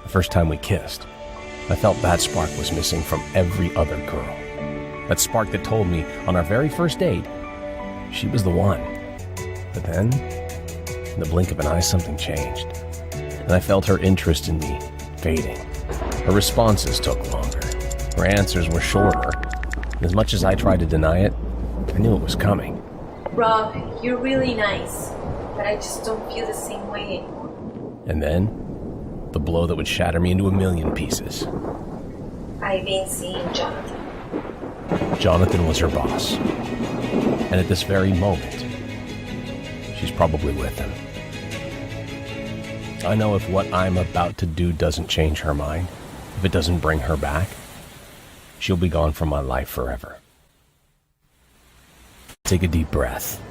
first time we kissed, I felt that spark was missing from every other girl. That spark that told me on our very first date, she was the one. But then, in the blink of an eye, something changed. And I felt her interest in me fading. Her responses took longer. Her answers were shorter. And as much as I tried to deny it, I knew it was coming. Rob, you're really nice, but I just don't feel the same way anymore. And then, the blow that would shatter me into a million pieces. I've been seeing Jonathan. Jonathan was her boss. And at this very moment, she's probably with him. I know if what I'm about to do doesn't change her mind, if it doesn't bring her back, she'll be gone from my life forever. Take a deep breath.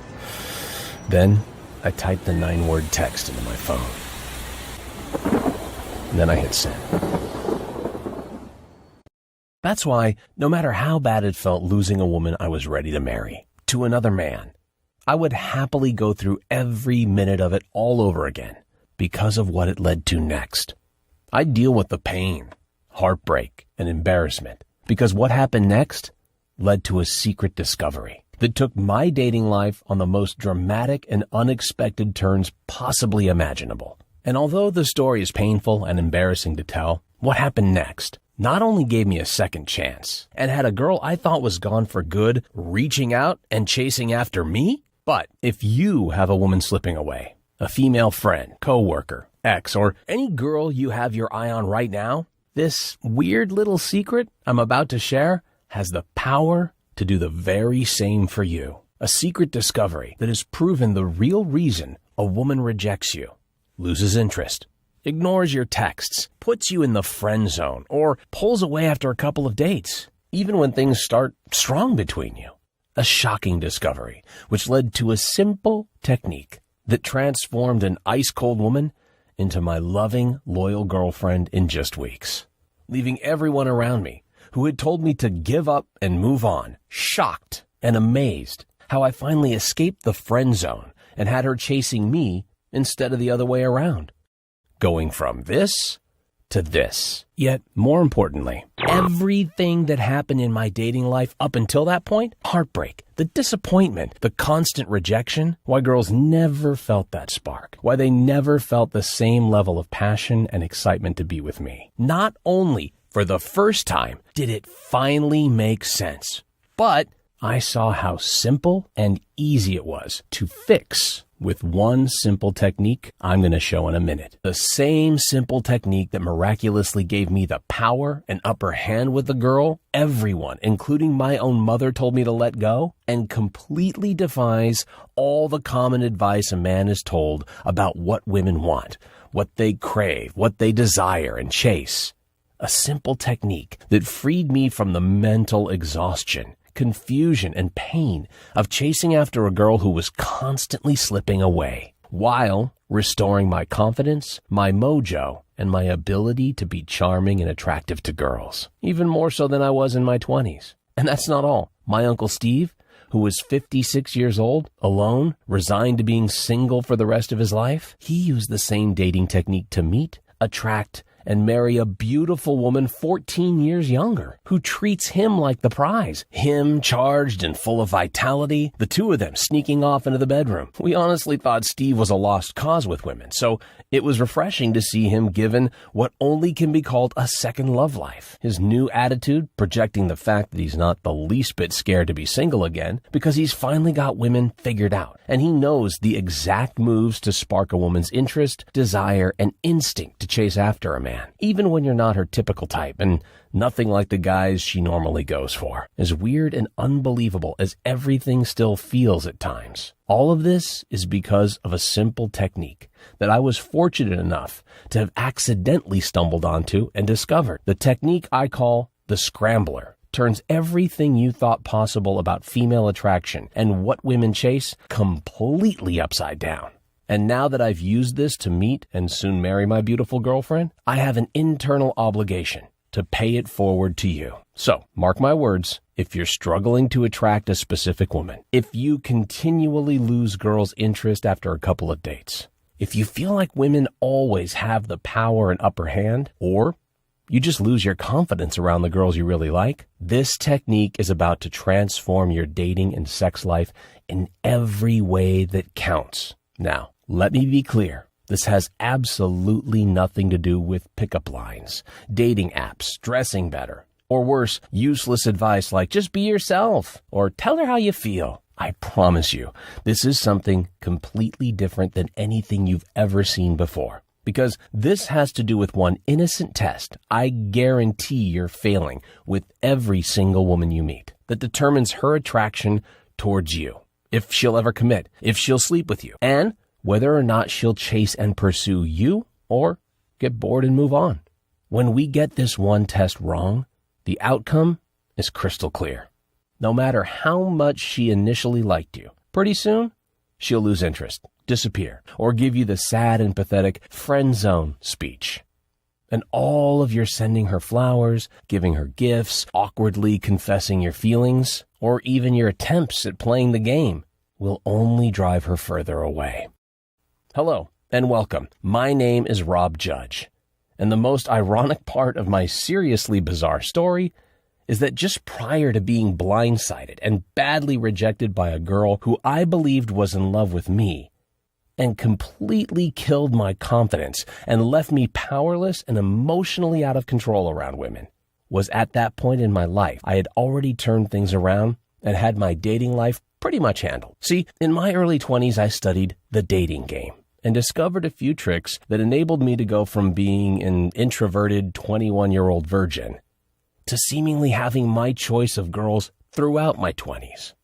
Then, I typed the 9-word text into my phone. And then I hit send. That's why, no matter how bad it felt losing a woman I was ready to marry to another man, I would happily go through every minute of it all over again because of what it led to next. I'd deal with the pain, heartbreak, and embarrassment because what happened next led to a secret discovery that took my dating life on the most dramatic and unexpected turns possibly imaginable. And although the story is painful and embarrassing to tell, what happened next not only gave me a second chance and had a girl I thought was gone for good reaching out and chasing after me, but if you have a woman slipping away, a female friend, coworker, ex, or any girl you have your eye on right now, this weird little secret I'm about to share has the power to do the very same for you. A secret discovery that has proven the real reason a woman rejects you, loses interest, ignores your texts, puts you in the friend zone, or pulls away after a couple of dates, even when things start strong between you. A shocking discovery, which led to a simple technique that transformed an ice-cold woman into my loving, loyal girlfriend in just weeks, leaving everyone around me who had told me to give up and move on, shocked and amazed how I finally escaped the friend zone and had her chasing me instead of the other way around. Going from this to this. Yet, more importantly, everything that happened in my dating life up until that point, heartbreak, the disappointment, the constant rejection, why girls never felt that spark, why they never felt the same level of passion and excitement to be with me. Not only for the first time did it finally make sense, but I saw how simple and easy it was to fix with one simple technique I'm going to show in a minute. The same simple technique that miraculously gave me the power and upper hand with the girl everyone, including my own mother, told me to let go, and completely defies all the common advice a man is told about what women want, what they crave, what they desire and chase. A simple technique that freed me from the mental exhaustion, confusion, and pain of chasing after a girl who was constantly slipping away, while restoring my confidence, my mojo, and my ability to be charming and attractive to girls, even more so than I was in my 20s. And that's not all. My Uncle Steve, who was 56 years old, alone, resigned to being single for the rest of his life, he used the same dating technique to meet, attract, and marry a beautiful woman 14 years younger, who treats him like the prize. Him charged and full of vitality, the two of them sneaking off into the bedroom. We honestly thought Steve was a lost cause with women, so it was refreshing to see him given what only can be called a second love life. His new attitude projecting the fact that he's not the least bit scared to be single again because he's finally got women figured out, and he knows the exact moves to spark a woman's interest, desire, and instinct to chase after a man, even when you're not her typical type and nothing like the guys she normally goes for. As weird and unbelievable as everything still feels at times, all of this is because of a simple technique that I was fortunate enough to have accidentally stumbled onto and discovered. The technique I call the Scrambler turns everything you thought possible about female attraction and what women chase completely upside down. And now that I've used this to meet and soon marry my beautiful girlfriend, I have an internal obligation to pay it forward to you. So, mark my words, if you're struggling to attract a specific woman, if you continually lose girls' interest after a couple of dates, If you feel like women always have the power and upper hand, or you just lose your confidence around the girls you really like, this technique is about to transform your dating and sex life in every way that counts. Now, let me be clear. This has absolutely nothing to do with pickup lines, dating apps, dressing better, or worse, useless advice like just be yourself or tell her how you feel. I promise you, this is something completely different than anything you've ever seen before. Because this has to do with one innocent test I guarantee you're failing with every single woman you meet that determines her attraction towards you, if she'll ever commit, if she'll sleep with you, and whether or not she'll chase and pursue you or get bored and move on. When we get this one test wrong, the outcome is crystal clear. No matter how much she initially liked you, pretty soon, she'll lose interest, disappear, or give you the sad and pathetic friend zone speech. And all of your sending her flowers, giving her gifts, awkwardly confessing your feelings, or even your attempts at playing the game will only drive her further away. Hello, and welcome. My name is Rob Judge. And the most ironic part of my seriously bizarre story is that just prior to being blindsided and badly rejected by a girl who I believed was in love with me and completely killed my confidence and left me powerless and emotionally out of control around women, was at that point in my life I had already turned things around and had my dating life pretty much handled. See, in my early 20s, I studied the dating game and discovered a few tricks that enabled me to go from being an introverted 21-year-old virgin to seemingly having my choice of girls throughout my 20s.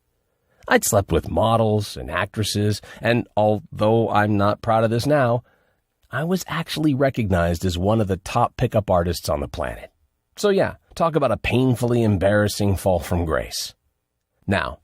I'd slept with models and actresses, and although I'm not proud of this now, I was actually recognized as one of the top pickup artists on the planet. So yeah, talk about a painfully embarrassing fall from grace. Now,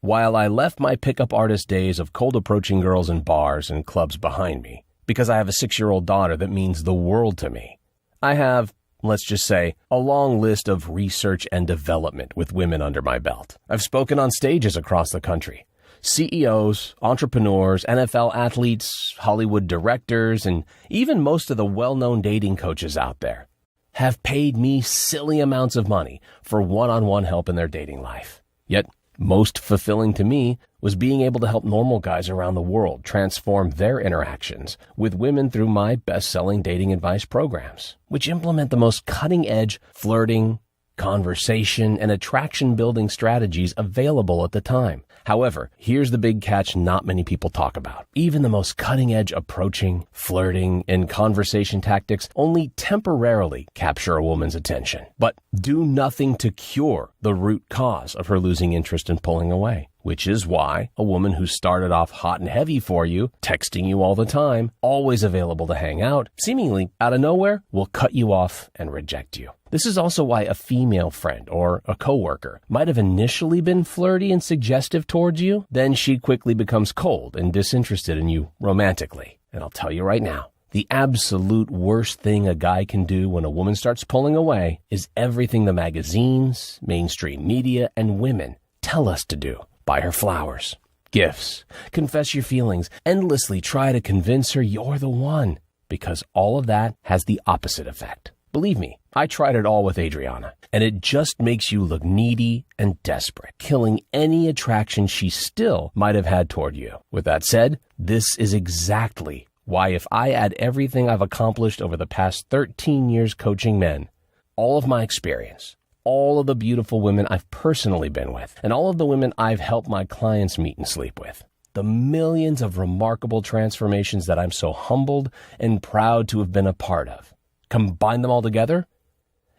while I left my pickup artist days of cold approaching girls in bars and clubs behind me, because I have a 6-year-old daughter that means the world to me, I have, let's just say, a long list of research and development with women under my belt. I've spoken on stages across the country. CEOs, entrepreneurs, NFL athletes, Hollywood directors, and even most of the well-known dating coaches out there have paid me silly amounts of money for one-on-one help in their dating life. Yet, most fulfilling to me was being able to help normal guys around the world transform their interactions with women through my best-selling dating advice programs, which implement the most cutting-edge flirting, conversation, and attraction-building strategies available at the time. However, here's the big catch not many people talk about. Even the most cutting-edge approaching, flirting, and conversation tactics only temporarily capture a woman's attention, but do nothing to cure the root cause of her losing interest and pulling away. Which is why a woman who started off hot and heavy for you, texting you all the time, always available to hang out, seemingly out of nowhere, will cut you off and reject you. This is also why a female friend or a coworker might have initially been flirty and suggestive towards you, then she quickly becomes cold and disinterested in you romantically. And I'll tell you right now, the absolute worst thing a guy can do when a woman starts pulling away is everything the magazines, mainstream media, and women tell us to do. Buy her flowers, gifts, confess your feelings, endlessly try to convince her you're the one, because all of that has the opposite effect. Believe me, I tried it all with Adriana, and it just makes you look needy and desperate, killing any attraction she still might have had toward you. With that said, this is exactly why if I add everything I've accomplished over the past 13 years coaching men, all of my experience, all of the beautiful women I've personally been with, and all of the women I've helped my clients meet and sleep with, the millions of remarkable transformations that I'm so humbled and proud to have been a part of, combine them all together,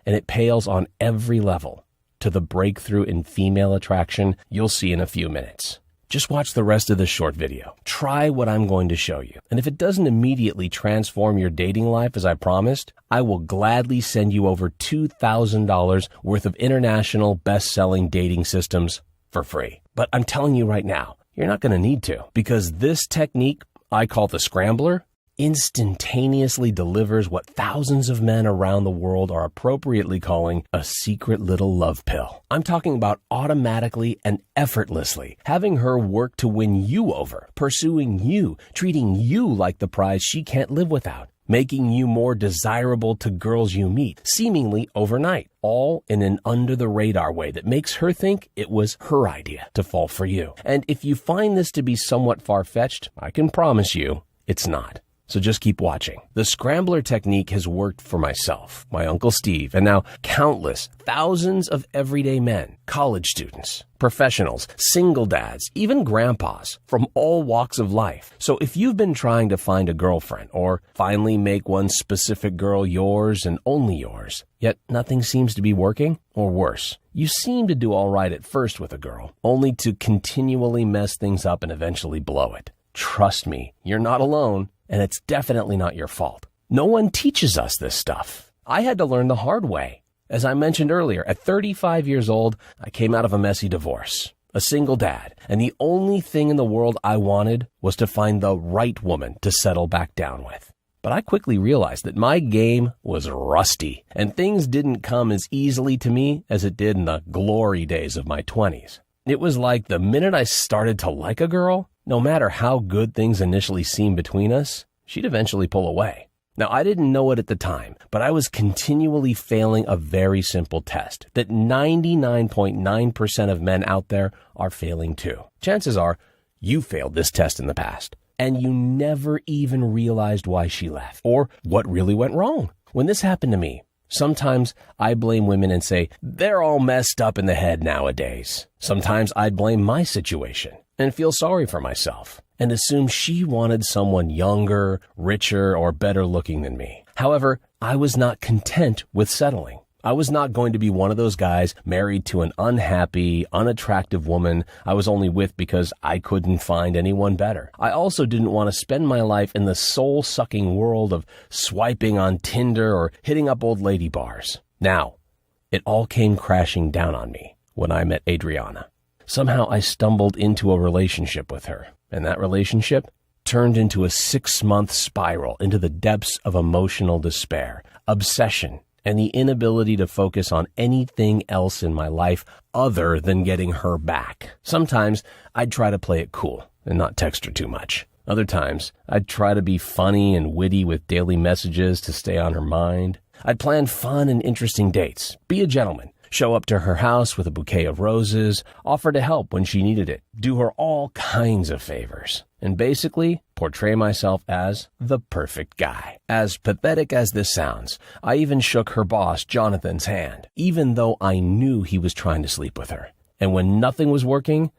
and it pales on every level to the breakthrough in female attraction you'll see in a few minutes. Just watch the rest of this short video. Try what I'm going to show you. And if it doesn't immediately transform your dating life as I promised, I will gladly send you over $2,000 worth of international best-selling dating systems for free. But I'm telling you right now, you're not going to need to, because this technique I call the Scrambler instantaneously delivers what thousands of men around the world are appropriately calling a secret little love pill. I'm talking about automatically and effortlessly having her work to win you over, pursuing you, treating you like the prize she can't live without, making you more desirable to girls you meet, seemingly overnight, all in an under-the-radar way that makes her think it was her idea to fall for you. And if you find this to be somewhat far-fetched, I can promise you it's not. So just keep watching. The Scrambler technique has worked for myself, my Uncle Steve, and now countless, thousands of everyday men, college students, professionals, single dads, even grandpas from all walks of life. So if you've been trying to find a girlfriend or finally make one specific girl yours and only yours, yet nothing seems to be working, or worse, you seem to do all right at first with a girl, only to continually mess things up and eventually blow it. Trust me, you're not alone. And it's definitely not your fault. No one teaches us this stuff. I had to learn the hard way. As I mentioned earlier, at 35 years old, I came out of a messy divorce, a single dad, and the only thing in the world I wanted was to find the right woman to settle back down with. But I quickly realized that my game was rusty, and things didn't come as easily to me as it did in the glory days of my 20s. It was like the minute I started to like a girl, no matter how good things initially seemed between us, she'd eventually pull away. Now, I didn't know it at the time, but I was continually failing a very simple test that 99.9% of men out there are failing too. Chances are you failed this test in the past, and you never even realized why she left or what really went wrong. When this happened to me, sometimes I blame women and say, they're all messed up in the head nowadays. Sometimes I'd blame my situation and feel sorry for myself and assume she wanted someone younger, richer, or better looking than me. However, I was not content with settling. I was not going to be one of those guys married to an unhappy, unattractive woman I was only with because I couldn't find anyone better. I also didn't want to spend my life in the soul-sucking world of swiping on Tinder or hitting up old lady bars. Now, it all came crashing down on me when I met Adriana. Somehow I stumbled into a relationship with her, and that relationship turned into a 6-month spiral into the depths of emotional despair, obsession, and the inability to focus on anything else in my life other than getting her back. Sometimes I'd try to play it cool and not text her too much. Other times, I'd try to be funny and witty with daily messages to stay on her mind. I'd plan fun and interesting dates, be a gentleman, show up to her house with a bouquet of roses, offer to help when she needed it, do her all kinds of favors, and basically portray myself as the perfect guy. As pathetic as this sounds, I even shook her boss, Jonathan's, hand, even though I knew he was trying to sleep with her. And when nothing was working,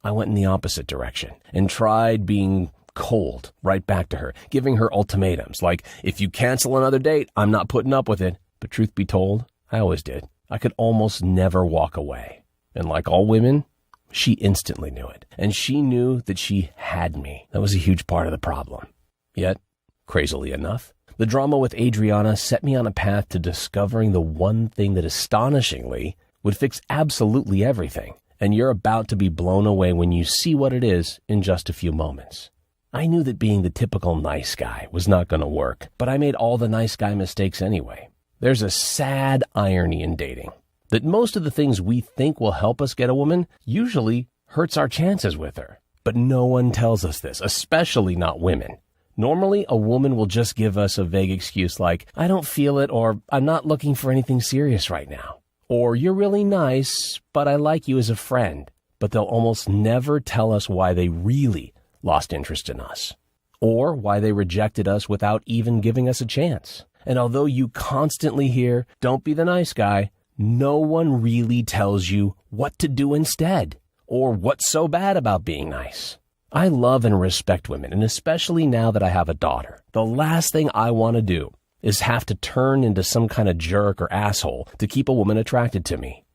I went in the opposite direction and tried being cold right back to her, giving her ultimatums like, if you cancel another date, I'm not putting up with it. But truth be told, I always did. I could almost never walk away. And like all women, she instantly knew it. And she knew that she had me. That was a huge part of the problem. Yet, crazily enough, the drama with Adriana set me on a path to discovering the one thing that astonishingly would fix absolutely everything. And you're about to be blown away when you see what it is in just a few moments. I knew that being the typical nice guy was not going to work, but I made all the nice guy mistakes anyway. There's a sad irony in dating, that most of the things we think will help us get a woman usually hurts our chances with her. But no one tells us this, especially not women. Normally, a woman will just give us a vague excuse like, I don't feel it, or I'm not looking for anything serious right now. Or you're really nice, but I like you as a friend. But they'll almost never tell us why they really lost interest in us, or why they rejected us without even giving us a chance. And although you constantly hear, don't be the nice guy, no one really tells you what to do instead, or what's so bad about being nice. I love and respect women, and especially now that I have a daughter. The last thing I want to do is have to turn into some kind of jerk or asshole to keep a woman attracted to me.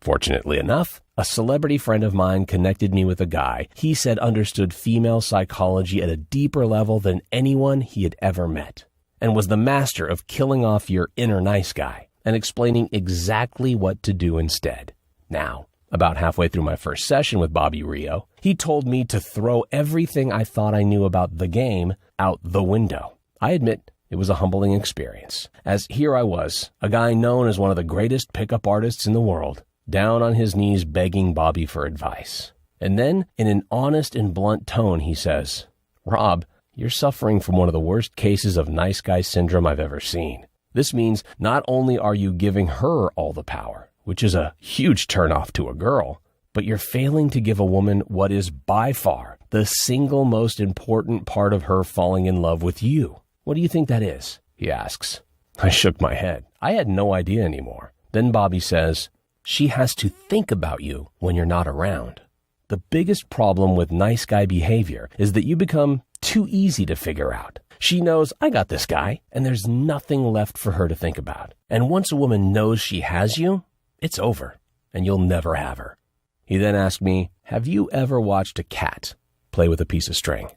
Fortunately enough, a celebrity friend of mine connected me with a guy he said understood female psychology at a deeper level than anyone he had ever met, and was the master of killing off your inner nice guy and explaining exactly what to do instead. Now, about halfway through my first session with Bobby Rio, he told me to throw everything I thought I knew about the game out the window. I admit it was a humbling experience, as here I was, a guy known as one of the greatest pickup artists in the world, down on his knees begging Bobby for advice. And then, in an honest and blunt tone, he says, "Rob, you're suffering from one of the worst cases of nice guy syndrome I've ever seen. This means not only are you giving her all the power, which is a huge turnoff to a girl, but you're failing to give a woman what is by far the single most important part of her falling in love with you. What do you think that is?" he asks. I shook my head. I had no idea anymore. Then Bobby says, "She has to think about you when you're not around. The biggest problem with nice guy behavior is that you become too easy to figure out. She knows, I got this guy, and there's nothing left for her to think about. And once a woman knows she has you, it's over, and you'll never have her." He then asked me, "Have you ever watched a cat play with a piece of string?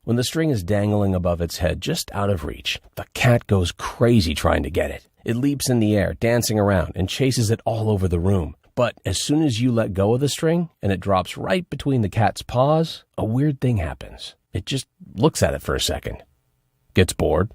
When the string is dangling above its head just out of reach, the cat goes crazy trying to get it. It leaps in the air, dancing around, and chases it all over the room. But as soon as you let go of the string and it drops right between the cat's paws, a weird thing happens. It just looks at it for a second, gets bored,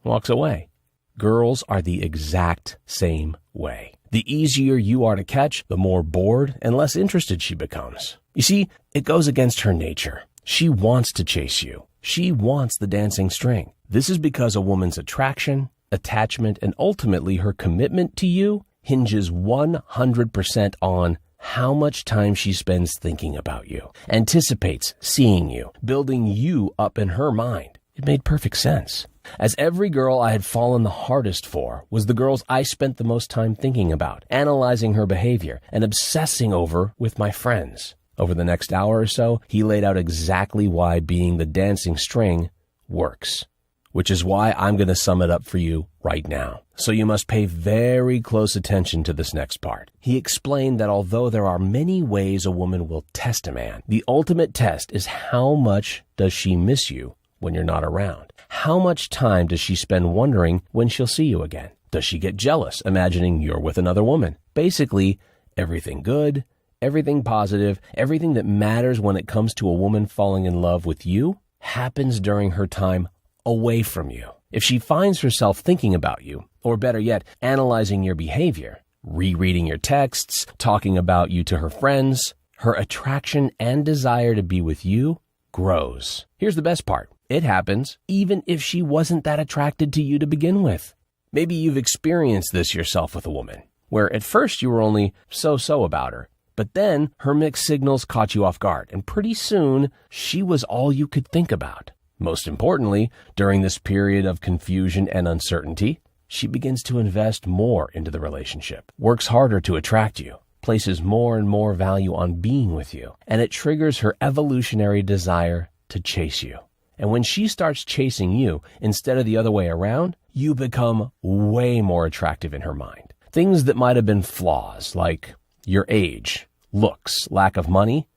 walks away." Girls are the exact same way. The easier you are to catch, the more bored and less interested she becomes. You see, it goes against her nature. She wants to chase you. She wants the dancing string. This is because a woman's attraction, attachment, and ultimately her commitment to you hinges 100% on how much time she spends thinking about you, anticipates seeing you, building you up in her mind. It made perfect sense, as every girl I had fallen the hardest for was the girls I spent the most time thinking about, analyzing her behavior, and obsessing over with my friends. Over the next hour or so, he laid out exactly why being the dancing string works, which is why I'm going to sum it up for you right now. So you must pay very close attention to this next part. He explained that although there are many ways a woman will test a man, the ultimate test is how much does she miss you when you're not around? How much time does she spend wondering when she'll see you again? Does she get jealous, imagining you're with another woman? Basically, everything good, everything positive, everything that matters when it comes to a woman falling in love with you happens during her time away from you. If she finds herself thinking about you, or better yet, analyzing your behavior, rereading your texts, talking about you to her friends, her attraction and desire to be with you grows. Here's the best part. It happens even if she wasn't that attracted to you to begin with. Maybe you've experienced this yourself with a woman, where at first you were only so-so about her, but then her mixed signals caught you off guard, and pretty soon she was all you could think about. Most importantly, during this period of confusion and uncertainty, she begins to invest more into the relationship, works harder to attract you, places more and more value on being with you, and it triggers her evolutionary desire to chase you. And when she starts chasing you instead of the other way around, you become way more attractive in her mind. Things that might have been flaws, like your age, looks, lack of money,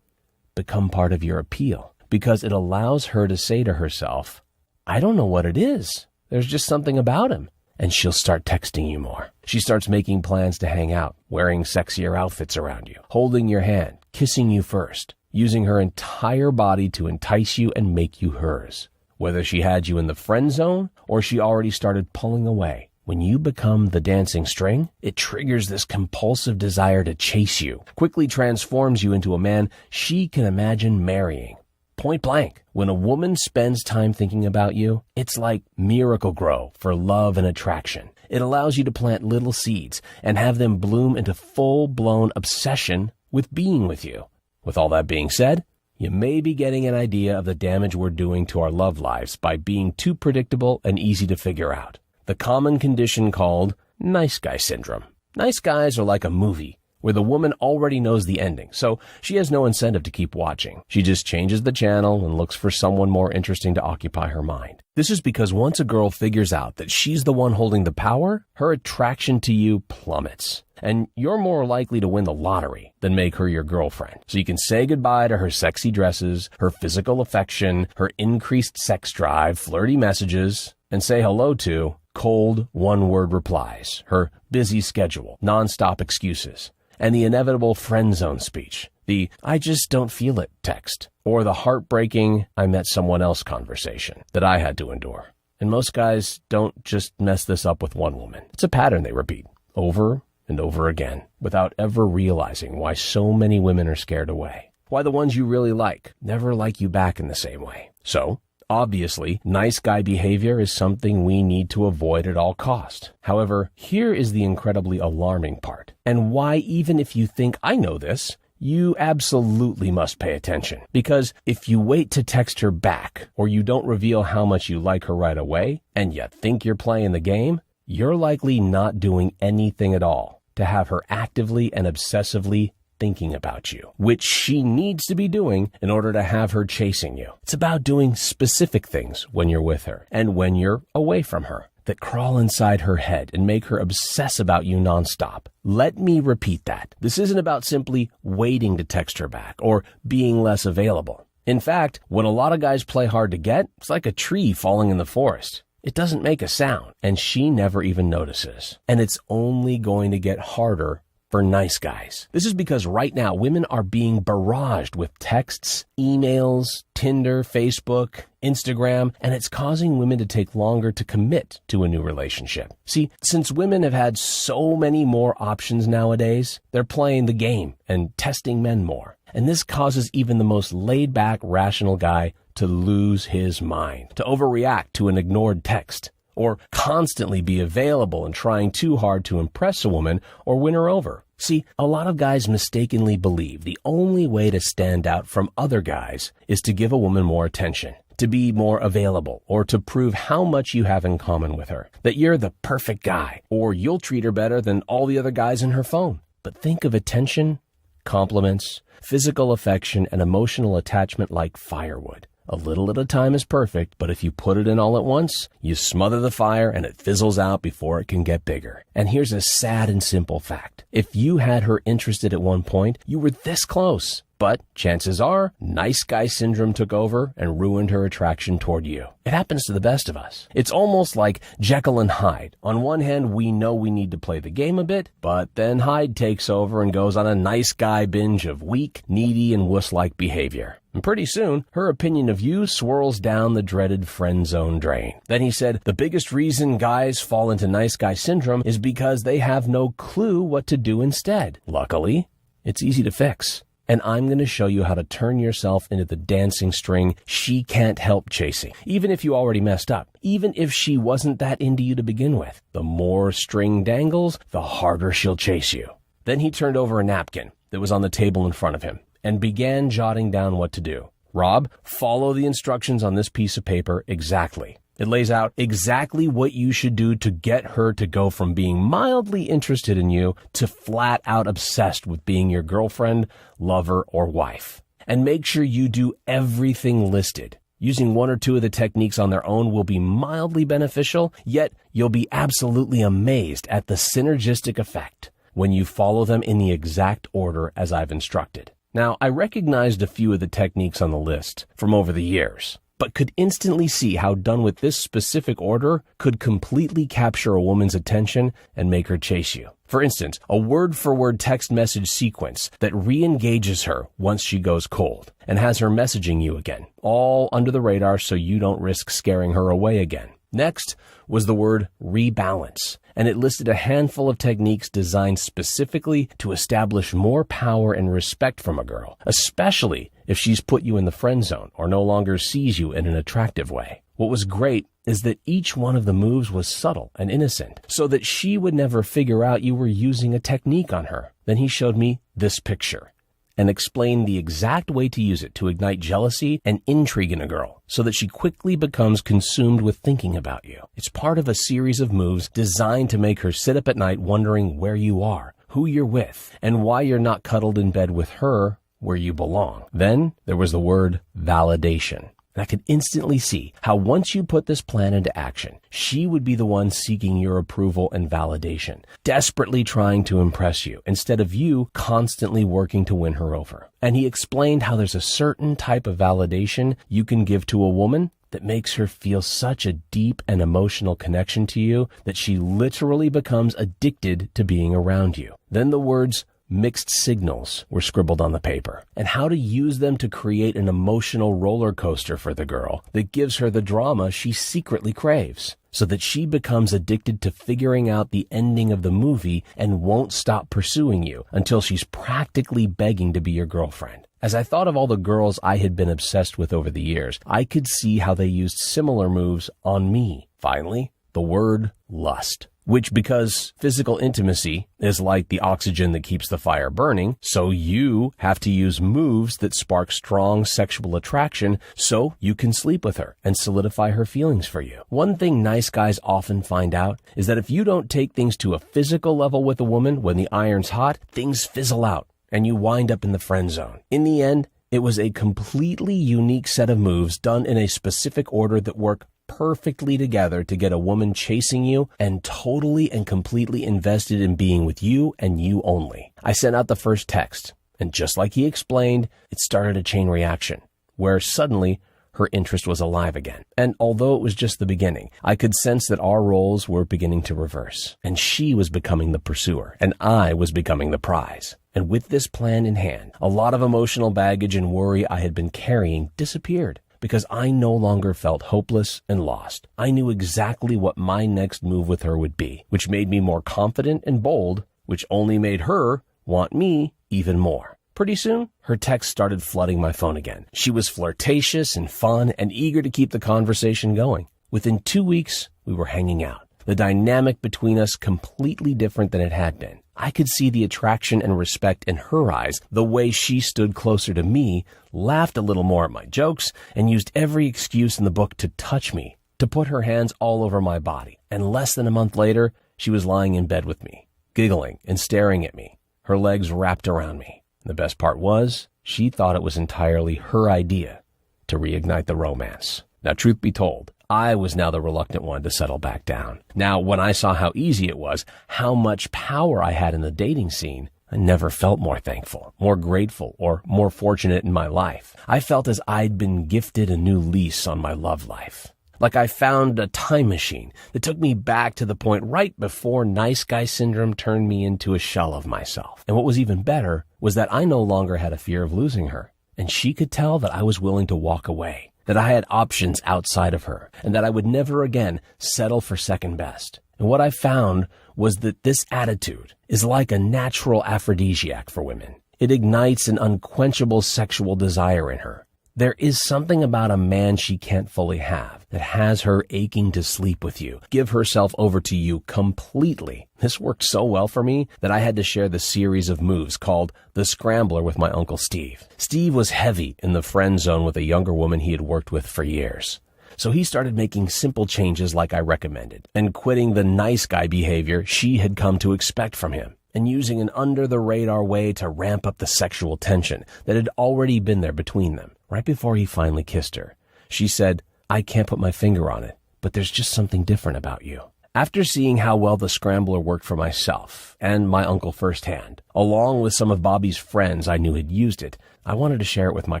become part of your appeal, because it allows her to say to herself, "I don't know what it is. There's just something about him." And she'll start texting you more. She starts making plans to hang out, wearing sexier outfits around you, holding your hand, kissing you first, using her entire body to entice you and make you hers. Whether she had you in the friend zone or she already started pulling away, when you become the dancing string, it triggers this compulsive desire to chase you, quickly transforms you into a man she can imagine marrying. Point blank, when a woman spends time thinking about you, it's like Miracle-Gro for love and attraction. It allows you to plant little seeds and have them bloom into full-blown obsession with being with you. With all that being said, you may be getting an idea of the damage we're doing to our love lives by being too predictable and easy to figure out. The common condition called nice guy syndrome. Nice guys are like a movie where the woman already knows the ending, so she has no incentive to keep watching. She just changes the channel and looks for someone more interesting to occupy her mind. This is because once a girl figures out that she's the one holding the power, her attraction to you plummets, and you're more likely to win the lottery than make her your girlfriend. So you can say goodbye to her sexy dresses, her physical affection, her increased sex drive, flirty messages, and say hello to cold, one-word replies, her busy schedule, nonstop excuses, and the inevitable friend zone speech, the "I just don't feel it" text, or the heartbreaking "I met someone else" conversation that I had to endure. And most guys don't just mess this up with one woman. It's a pattern they repeat over and over again without ever realizing why so many women are scared away. Why the ones you really like never like you back in the same way. So, obviously, nice guy behavior is something we need to avoid at all cost. However, here is the incredibly alarming part, and why even if you think I know this, you absolutely must pay attention. Because if you wait to text her back, or you don't reveal how much you like her right away, and you think you're playing the game, you're likely not doing anything at all to have her actively and obsessively thinking about you, which she needs to be doing in order to have her chasing you. It's about doing specific things when you're with her and when you're away from her that crawl inside her head and make her obsess about you nonstop. Let me repeat that. This isn't about simply waiting to text her back or being less available. In fact, when a lot of guys play hard to get, it's like a tree falling in the forest. It doesn't make a sound, and she never even notices. And it's only going to get harder for nice guys. This is because right now women are being barraged with texts, emails, Tinder, Facebook, Instagram, and it's causing women to take longer to commit to a new relationship. See, since women have had so many more options nowadays, they're playing the game and testing men more. And this causes even the most laid-back, rational guy to lose his mind, to overreact to an ignored text, or constantly be available and trying too hard to impress a woman or win her over. See, a lot of guys mistakenly believe the only way to stand out from other guys is to give a woman more attention, to be more available, or to prove how much you have in common with her, that you're the perfect guy, or you'll treat her better than all the other guys in her phone. But think of attention, compliments, physical affection, and emotional attachment like firewood. A little at a time is perfect, but if you put it in all at once, you smother the fire and it fizzles out before it can get bigger. And here's a sad and simple fact. If you had her interested at one point, you were this close. But chances are, nice guy syndrome took over and ruined her attraction toward you. It happens to the best of us. It's almost like Jekyll and Hyde. On one hand, we know we need to play the game a bit, but then Hyde takes over and goes on a nice guy binge of weak, needy, and wuss-like behavior. And pretty soon, her opinion of you swirls down the dreaded friend zone drain. Then he said, the biggest reason guys fall into nice guy syndrome is because they have no clue what to do instead. Luckily, it's easy to fix. And I'm going to show you how to turn yourself into the dancing string she can't help chasing, even if you already messed up, even if she wasn't that into you to begin with. The more string dangles, the harder she'll chase you. Then he turned over a napkin that was on the table in front of him and began jotting down what to do. Rob, follow the instructions on this piece of paper exactly. It lays out exactly what you should do to get her to go from being mildly interested in you to flat out obsessed with being your girlfriend, lover, or wife. And make sure you do everything listed. Using one or two of the techniques on their own will be mildly beneficial, yet you'll be absolutely amazed at the synergistic effect when you follow them in the exact order as I've instructed. Now, I recognized a few of the techniques on the list from over the years, but could instantly see how done with this specific order could completely capture a woman's attention and make her chase you. For instance, a word-for-word text message sequence that re-engages her once she goes cold and has her messaging you again, all under the radar so you don't risk scaring her away again. Next was the word rebalance, and it listed a handful of techniques designed specifically to establish more power and respect from a girl, especially if she's put you in the friend zone or no longer sees you in an attractive way. What was great is that each one of the moves was subtle and innocent, so that she would never figure out you were using a technique on her. Then he showed me this picture and explained the exact way to use it to ignite jealousy and intrigue in a girl so that she quickly becomes consumed with thinking about you. It's part of a series of moves designed to make her sit up at night wondering where you are, who you're with, and why you're not cuddled in bed with her where you belong. Then there was the word validation. And I could instantly see how once you put this plan into action, she would be the one seeking your approval and validation, desperately trying to impress you, instead of you constantly working to win her over. And he explained how there's a certain type of validation you can give to a woman that makes her feel such a deep and emotional connection to you that she literally becomes addicted to being around you. Then the words mixed signals were scribbled on the paper, and how to use them to create an emotional roller coaster for the girl that gives her the drama she secretly craves, so that she becomes addicted to figuring out the ending of the movie and won't stop pursuing you until she's practically begging to be your girlfriend. As I thought of all the girls I had been obsessed with over the years, I could see how they used similar moves on me. Finally, the word lust, which, because physical intimacy is like the oxygen that keeps the fire burning, so you have to use moves that spark strong sexual attraction so you can sleep with her and solidify her feelings for you. One thing nice guys often find out is that if you don't take things to a physical level with a woman when the iron's hot, things fizzle out and you wind up in the friend zone. In the end, it was a completely unique set of moves done in a specific order that work perfectly together to get a woman chasing you and totally and completely invested in being with you and you only. I sent out the first text, and just like he explained, it started a chain reaction, where suddenly her interest was alive again. And although it was just the beginning, I could sense that our roles were beginning to reverse, and she was becoming the pursuer, and I was becoming the prize. And with this plan in hand, a lot of emotional baggage and worry I had been carrying disappeared, because I no longer felt hopeless and lost. I knew exactly what my next move with her would be, which made me more confident and bold, which only made her want me even more. Pretty soon, her texts started flooding my phone again. She was flirtatious and fun and eager to keep the conversation going. Within 2 weeks, we were hanging out. The dynamic between us completely different than it had been. I could see the attraction and respect in her eyes, the way she stood closer to me, laughed a little more at my jokes, and used every excuse in the book to touch me, to put her hands all over my body. And less than a month later, she was lying in bed with me, giggling and staring at me, her legs wrapped around me. The best part was, she thought it was entirely her idea to reignite the romance. Now, truth be told, I was now the reluctant one to settle back down. Now, when I saw how easy it was, how much power I had in the dating scene, I never felt more thankful, more grateful, or more fortunate in my life. I felt as I'd been gifted a new lease on my love life. Like I found a time machine that took me back to the point right before nice guy syndrome turned me into a shell of myself. And what was even better was that I no longer had a fear of losing her. And she could tell that I was willing to walk away, that I had options outside of her, and that I would never again settle for second best. And what I found was that this attitude is like a natural aphrodisiac for women. It ignites an unquenchable sexual desire in her. There is something about a man she can't fully have that has her aching to sleep with you, give herself over to you completely. This worked so well for me that I had to share the series of moves called the Scrambler with my Uncle Steve. Steve was heavy in the friend zone with a younger woman he had worked with for years. So he started making simple changes like I recommended and quitting the nice guy behavior she had come to expect from him, and using an under-the-radar way to ramp up the sexual tension that had already been there between them. Right before he finally kissed her, she said, "I can't put my finger on it, but there's just something different about you." After seeing how well the Scrambler worked for myself and my uncle firsthand, along with some of Bobby's friends I knew had used it, I wanted to share it with my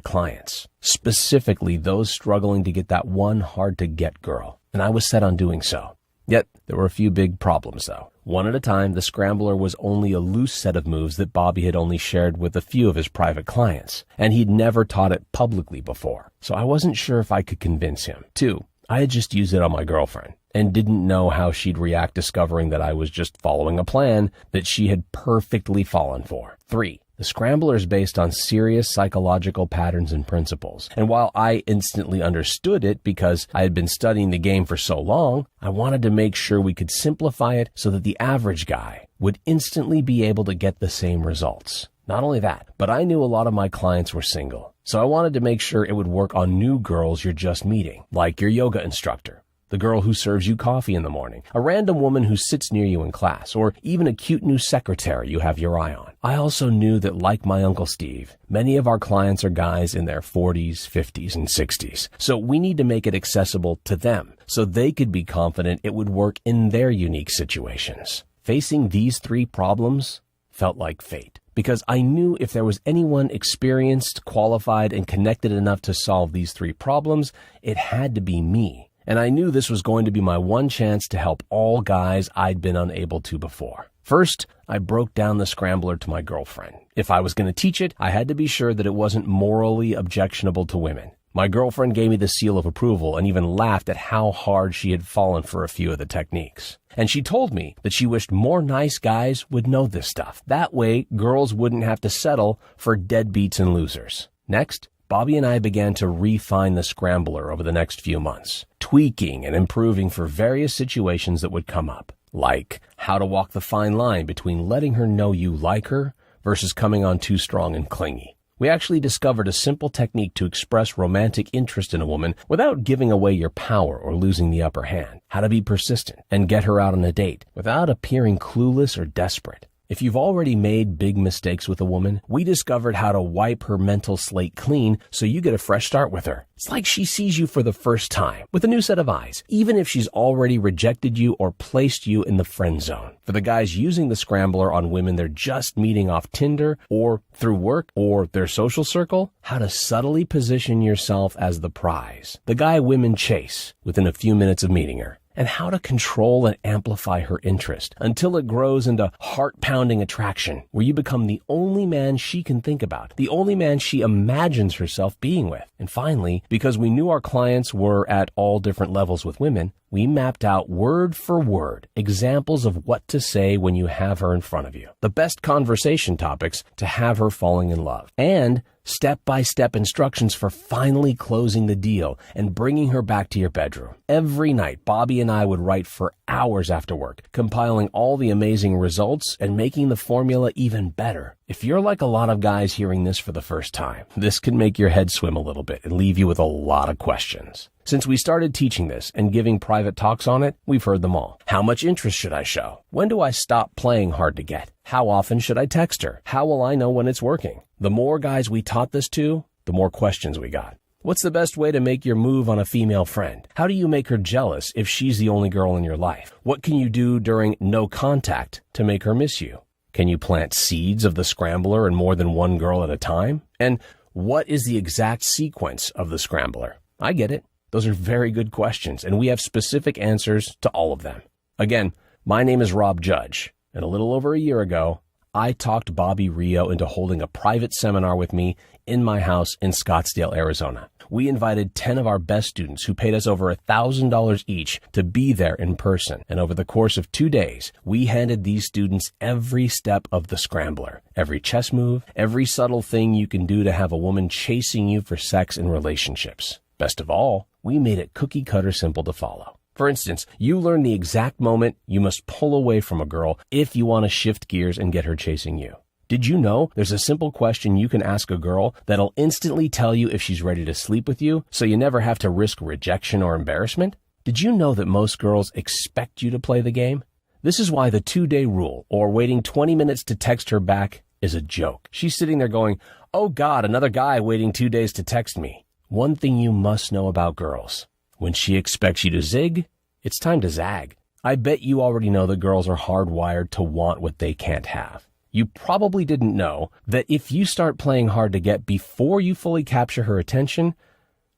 clients, specifically those struggling to get that one hard-to-get girl, and I was set on doing so. Yet, there were a few big problems, though. One at a time, the Scrambler was only a loose set of moves that Bobby had only shared with a few of his private clients, and he'd never taught it publicly before, so I wasn't sure if I could convince him. 2, I had just used it on my girlfriend, and didn't know how she'd react discovering that I was just following a plan that she had perfectly fallen for. 3, the Scrambler is based on serious psychological patterns and principles. And while I instantly understood it because I had been studying the game for so long, I wanted to make sure we could simplify it so that the average guy would instantly be able to get the same results. Not only that, but I knew a lot of my clients were single. So I wanted to make sure it would work on new girls you're just meeting, like your yoga instructor, the girl who serves you coffee in the morning, a random woman who sits near you in class, or even a cute new secretary you have your eye on. I also knew that, like my Uncle Steve, many of our clients are guys in their 40s, 50s, and 60s. So we need to make it accessible to them so they could be confident it would work in their unique situations. Facing these 3 problems felt like fate, because I knew if there was anyone experienced, qualified, and connected enough to solve these 3 problems, it had to be me. And I knew this was going to be my one chance to help all guys I'd been unable to before. First, I broke down the Scrambler to my girlfriend. If I was going to teach it, I had to be sure that it wasn't morally objectionable to women. My girlfriend gave me the seal of approval and even laughed at how hard she had fallen for a few of the techniques. And she told me that she wished more nice guys would know this stuff. That way, girls wouldn't have to settle for deadbeats and losers. Next, Bobby and I began to refine the Scrambler over the next few months, tweaking and improving for various situations that would come up, like how to walk the fine line between letting her know you like her versus coming on too strong and clingy. We actually discovered a simple technique to express romantic interest in a woman without giving away your power or losing the upper hand. How to be persistent and get her out on a date without appearing clueless or desperate. If you've already made big mistakes with a woman, we discovered how to wipe her mental slate clean so you get a fresh start with her. It's like she sees you for the first time with a new set of eyes, even if she's already rejected you or placed you in the friend zone. For the guys using the Scrambler on women they're just meeting off Tinder or through work or their social circle, how to subtly position yourself as the prize, the guy women chase within a few minutes of meeting her. And how to control and amplify her interest until it grows into heart-pounding attraction, where you become the only man she can think about, the only man she imagines herself being with. And finally, because we knew our clients were at all different levels with women, we mapped out word for word examples of what to say when you have her in front of you, the best conversation topics to have her falling in love, and step-by-step instructions for finally closing the deal and bringing her back to your bedroom. Every night, Bobby and I would write for hours after work, compiling all the amazing results and making the formula even better. If you're like a lot of guys hearing this for the first time, this can make your head swim a little bit and leave you with a lot of questions. Since we started teaching this and giving private talks on it, we've heard them all. How much interest should I show? When do I stop playing hard to get? How often should I text her? How will I know when it's working? The more guys we taught this to, the more questions we got. What's the best way to make your move on a female friend? How do you make her jealous if she's the only girl in your life? What can you do during no contact to make her miss you? Can you plant seeds of the Scrambler in more than one girl at a time? And what is the exact sequence of the Scrambler? I get it. Those are very good questions, and we have specific answers to all of them. Again, my name is Rob Judge, and a little over a year ago, I talked Bobby Rio into holding a private seminar with me in my house in Scottsdale, Arizona. We invited 10 of our best students who paid us over $1,000 each to be there in person. And over the course of 2 days, we handed these students every step of the Scrambler, every chess move, every subtle thing you can do to have a woman chasing you for sex and relationships. Best of all, we made it cookie cutter simple to follow. For instance, you learn the exact moment you must pull away from a girl if you want to shift gears and get her chasing you. Did you know there's a simple question you can ask a girl that'll instantly tell you if she's ready to sleep with you, so you never have to risk rejection or embarrassment? Did you know that most girls expect you to play the game? This is why the 2-day rule, or waiting 20 minutes to text her back, is a joke. She's sitting there going, "Oh God, another guy waiting 2 days to text me." One thing you must know about girls: when she expects you to zig, it's time to zag. I bet you already know that girls are hardwired to want what they can't have. You probably didn't know that if you start playing hard to get before you fully capture her attention,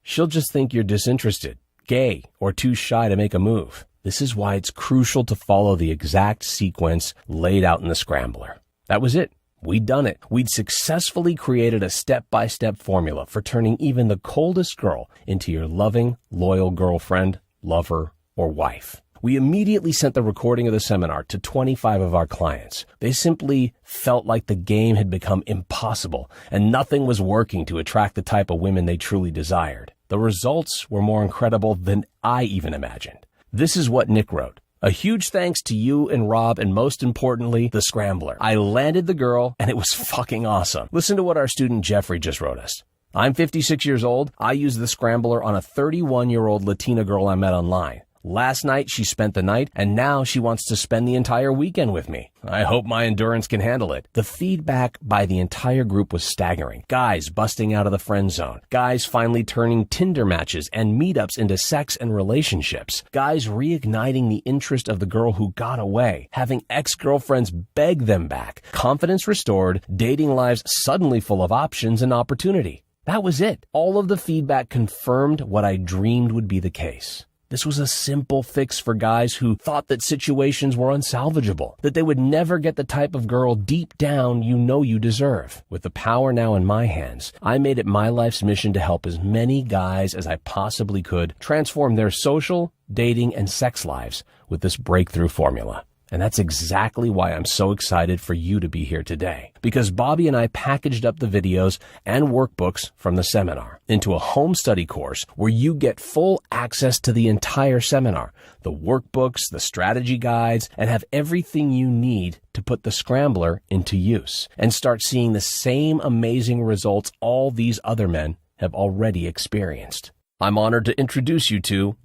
she'll just think you're disinterested, gay, or too shy to make a move. This is why it's crucial to follow the exact sequence laid out in the Scrambler. That was it. We'd done it. We'd successfully created a step-by-step formula for turning even the coldest girl into your loving, loyal girlfriend, lover, or wife. We immediately sent the recording of the seminar to 25 of our clients. They simply felt like the game had become impossible and nothing was working to attract the type of women they truly desired. The results were more incredible than I even imagined. This is what Nick wrote. A huge thanks to you and Rob, and most importantly, the Scrambler. I landed the girl, and it was fucking awesome. Listen to what our student Jeffrey just wrote us. I'm 56 years old. I used the Scrambler on a 31-year-old Latina girl I met online. Last night, she spent the night, and now she wants to spend the entire weekend with me. I hope my endurance can handle it. The feedback by the entire group was staggering. Guys busting out of the friend zone. Guys finally turning Tinder matches and meetups into sex and relationships. Guys reigniting the interest of the girl who got away. Having ex-girlfriends beg them back. Confidence restored. Dating lives suddenly full of options and opportunity. That was it. All of the feedback confirmed what I dreamed would be the case. This was a simple fix for guys who thought that situations were unsalvageable, that they would never get the type of girl deep down you know you deserve. With the power now in my hands, I made it my life's mission to help as many guys as I possibly could transform their social, dating, and sex lives with this breakthrough formula. And that's exactly why I'm so excited for you to be here today. Because Bobby and I packaged up the videos and workbooks from the seminar into a home study course where you get full access to the entire seminar, the workbooks, the strategy guides, and have everything you need to put the Scrambler into use and start seeing the same amazing results all these other men have already experienced. I'm honored to introduce you to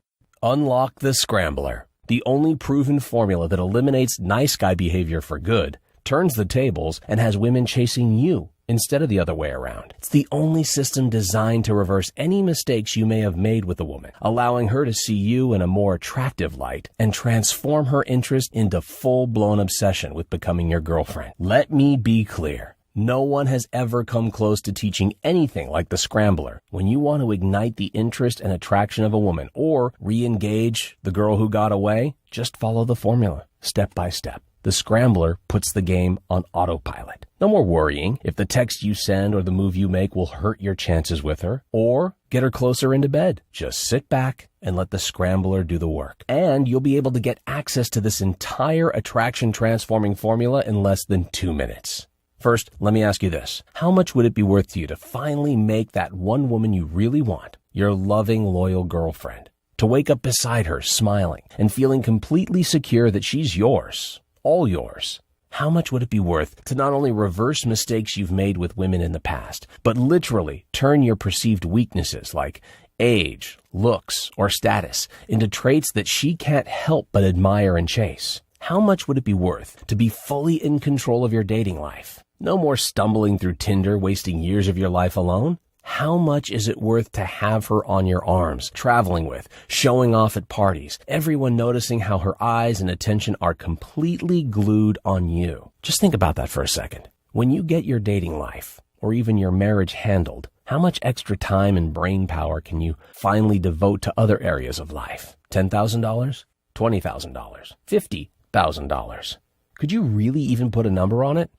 Unlock the Scrambler, the only proven formula that eliminates nice guy behavior for good, turns the tables, and has women chasing you instead of the other way around. It's the only system designed to reverse any mistakes you may have made with a woman, allowing her to see you in a more attractive light and transform her interest into full-blown obsession with becoming your girlfriend. Let me be clear. No one has ever come close to teaching anything like the Scrambler. When you want to ignite the interest and attraction of a woman or re-engage the girl who got away, just follow the formula, step by step. The Scrambler puts the game on autopilot. No more worrying if the text you send or the move you make will hurt your chances with her or get her closer into bed. Just sit back and let the Scrambler do the work. And you'll be able to get access to this entire attraction transforming formula in less than 2 minutes. First, let me ask you this. How much would it be worth to you to finally make that one woman you really want your loving, loyal girlfriend? To wake up beside her, smiling, and feeling completely secure that she's yours, all yours. How much would it be worth to not only reverse mistakes you've made with women in the past, but literally turn your perceived weaknesses like age, looks, or status into traits that she can't help but admire and chase? How much would it be worth to be fully in control of your dating life? No more stumbling through Tinder, wasting years of your life alone. How much is it worth to have her on your arms, traveling with, showing off at parties, everyone noticing how her eyes and attention are completely glued on you? Just think about that for a second. When you get your dating life, or even your marriage handled, how much extra time and brain power can you finally devote to other areas of life? $10,000? $20,000? $50,000? Could you really even put a number on it?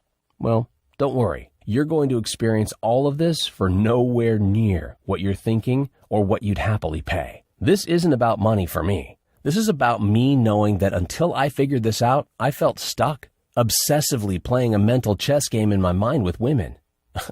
Well, don't worry. You're going to experience all of this for nowhere near what you're thinking or what you'd happily pay. This isn't about money for me. This is about me knowing that until I figured this out, I felt stuck, obsessively playing a mental chess game in my mind with women,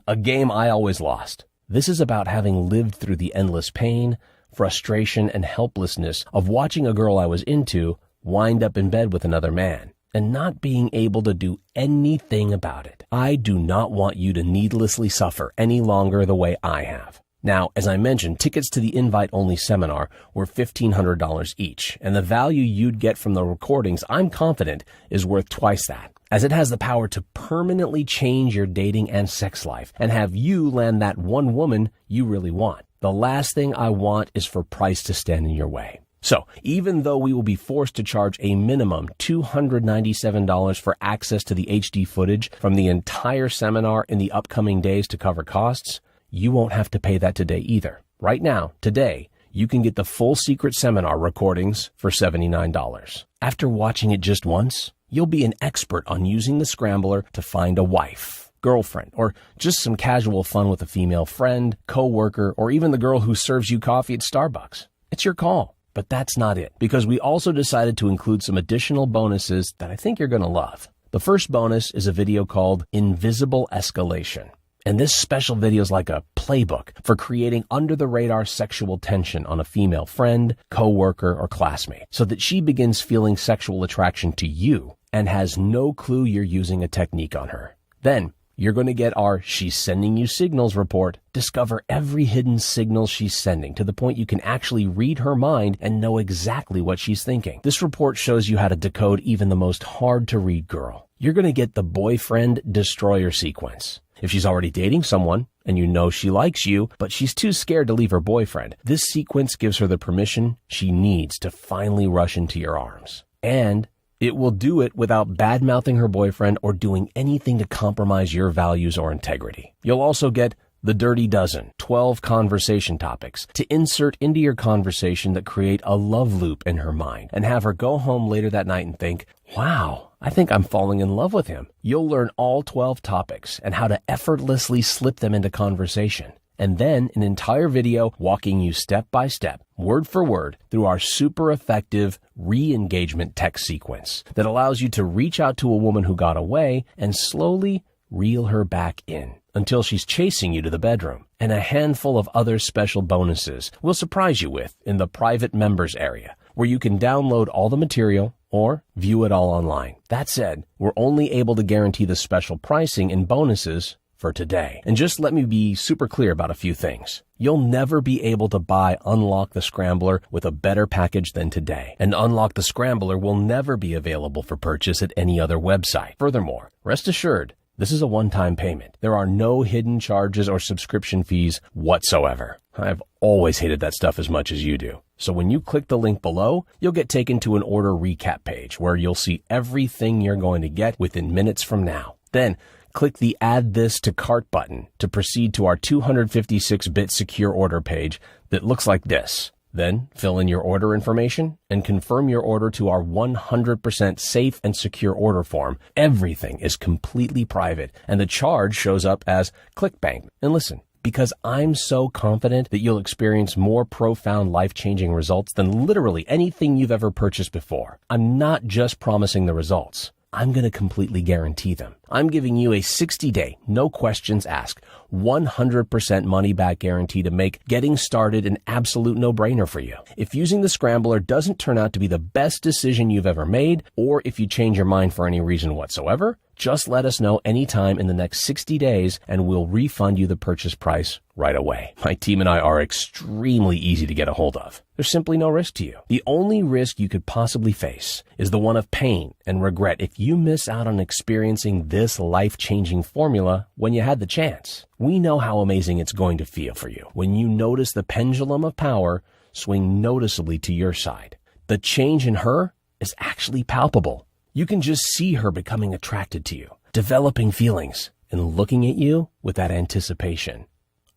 a game I always lost. This is about having lived through the endless pain, frustration, and helplessness of watching a girl I was into wind up in bed with another man, and not being able to do anything about it. I do not want you to needlessly suffer any longer the way I have. Now, as I mentioned, tickets to the invite-only seminar were $1,500 each, and the value you'd get from the recordings, I'm confident, is worth twice that, as it has the power to permanently change your dating and sex life and have you land that one woman you really want. The last thing I want is for price to stand in your way. So, even though we will be forced to charge a minimum $297 for access to the HD footage from the entire seminar in the upcoming days to cover costs, you won't have to pay that today either. Right now, today, you can get the full secret seminar recordings for $79. After watching it just once, you'll be an expert on using the Scrambler to find a wife, girlfriend, or just some casual fun with a female friend, coworker, or even the girl who serves you coffee at Starbucks. It's your call. But that's not it, because we also decided to include some additional bonuses that I think you're going to love. The first bonus is a video called Invisible Escalation. And this special video is like a playbook for creating under-the-radar sexual tension on a female friend, coworker, or classmate, so that she begins feeling sexual attraction to you and has no clue you're using a technique on her. Then, you're going to get our She's Sending You Signals report. Discover every hidden signal she's sending to the point you can actually read her mind and know exactly what she's thinking. This report shows you how to decode even the most hard-to-read girl. You're going to get the boyfriend destroyer sequence. If she's already dating someone and you know she likes you, but she's too scared to leave her boyfriend, this sequence gives her the permission she needs to finally rush into your arms. And it will do it without bad-mouthing her boyfriend or doing anything to compromise your values or integrity. You'll also get The Dirty Dozen, 12 conversation topics to insert into your conversation that create a love loop in her mind and have her go home later that night and think, wow, I think I'm falling in love with him. You'll learn all 12 topics and how to effortlessly slip them into conversation. And then an entire video walking you step by step, word for word, through our super effective re-engagement text sequence that allows you to reach out to a woman who got away and slowly reel her back in until she's chasing you to the bedroom. And a handful of other special bonuses we'll surprise you with in the private members area, where you can download all the material or view it all online. That said, we're only able to guarantee the special pricing and bonuses for today. And just let me be super clear about a few things. You'll never be able to buy Unlock the Scrambler with a better package than today. And Unlock the Scrambler will never be available for purchase at any other website. Furthermore, rest assured, this is a one-time payment. There are no hidden charges or subscription fees whatsoever. I've always hated that stuff as much as you do. So when you click the link below, you'll get taken to an order recap page where you'll see everything you're going to get within minutes from now. Then, click the Add This to Cart button to proceed to our 256-bit secure order page that looks like this. Then, fill in your order information and confirm your order to our 100% safe and secure order form. Everything is completely private, and the charge shows up as ClickBank. And listen, because I'm so confident that you'll experience more profound life-changing results than literally anything you've ever purchased before, I'm not just promising the results. I'm going to completely guarantee them. I'm giving you a 60-day, no questions asked, 100% money-back guarantee to make getting started an absolute no-brainer for you. If using the Scrambler doesn't turn out to be the best decision you've ever made, or if you change your mind for any reason whatsoever, just let us know anytime in the next 60 days and we'll refund you the purchase price right away. My team and I are extremely easy to get a hold of. There's simply no risk to you. The only risk you could possibly face is the one of pain and regret if you miss out on experiencing this life-changing formula when you had the chance. We know how amazing it's going to feel for you when you notice the pendulum of power swing noticeably to your side. The change in her is actually palpable. You can just see her becoming attracted to you, developing feelings, and looking at you with that anticipation.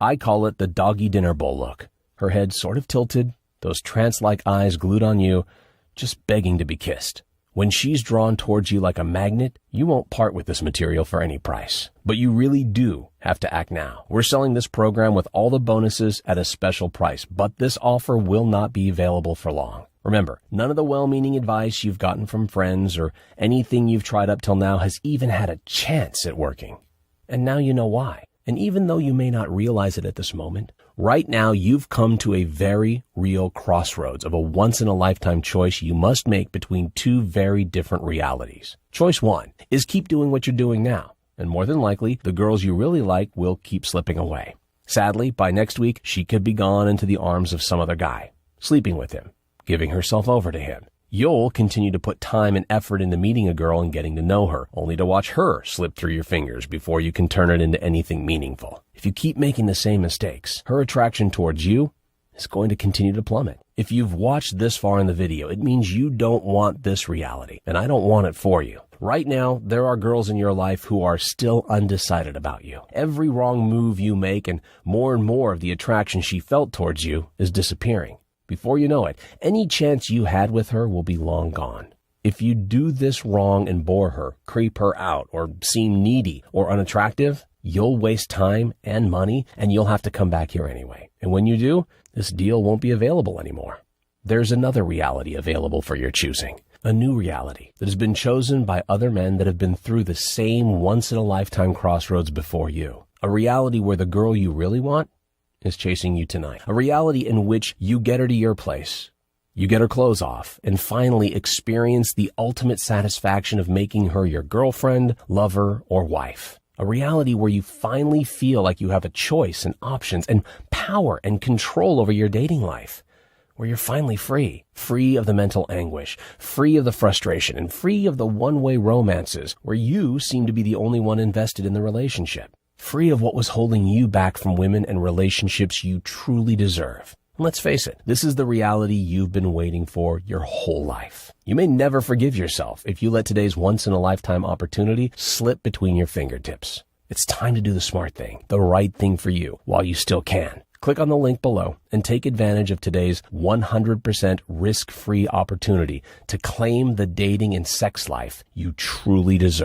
I call it the doggy dinner bowl look. Her head sort of tilted, those trance-like eyes glued on you, just begging to be kissed. When she's drawn towards you like a magnet, you won't part with this material for any price. But you really do have to act now. We're selling this program with all the bonuses at a special price, but this offer will not be available for long. Remember, none of the well-meaning advice you've gotten from friends or anything you've tried up till now has even had a chance at working. And now you know why. And even though you may not realize it at this moment, right now you've come to a very real crossroads of a once-in-a-lifetime choice you must make between two very different realities. Choice one is keep doing what you're doing now, and more than likely, the girls you really like will keep slipping away. Sadly, by next week, she could be gone into the arms of some other guy, sleeping with him, giving herself over to him. You'll continue to put time and effort into meeting a girl and getting to know her, only to watch her slip through your fingers before you can turn it into anything meaningful. If you keep making the same mistakes, her attraction towards you is going to continue to plummet. If you've watched this far in the video, it means you don't want this reality, and I don't want it for you. Right now, there are girls in your life who are still undecided about you. Every wrong move you make and more of the attraction she felt towards you is disappearing. Before you know it, any chance you had with her will be long gone. If you do this wrong and bore her, creep her out, or seem needy or unattractive, you'll waste time and money, and you'll have to come back here anyway. And when you do, this deal won't be available anymore. There's another reality available for your choosing. A new reality that has been chosen by other men that have been through the same once-in-a-lifetime crossroads before you. A reality where the girl you really want is chasing you tonight. A reality in which you get her to your place, you get her clothes off, and finally experience the ultimate satisfaction of making her your girlfriend, lover, or wife. A reality where you finally feel like you have a choice and options and power and control over your dating life. Where you're finally free of the mental anguish, free of the frustration, and free of the one-way romances where you seem to be the only one invested in the relationship. Free of what was holding you back from women and relationships you truly deserve. And let's face it, this is the reality you've been waiting for your whole life. You may never forgive yourself if you let today's once-in-a-lifetime opportunity slip between your fingertips. It's time to do the smart thing, the right thing for you, while you still can. Click on the link below and take advantage of today's 100% risk-free opportunity to claim the dating and sex life you truly deserve.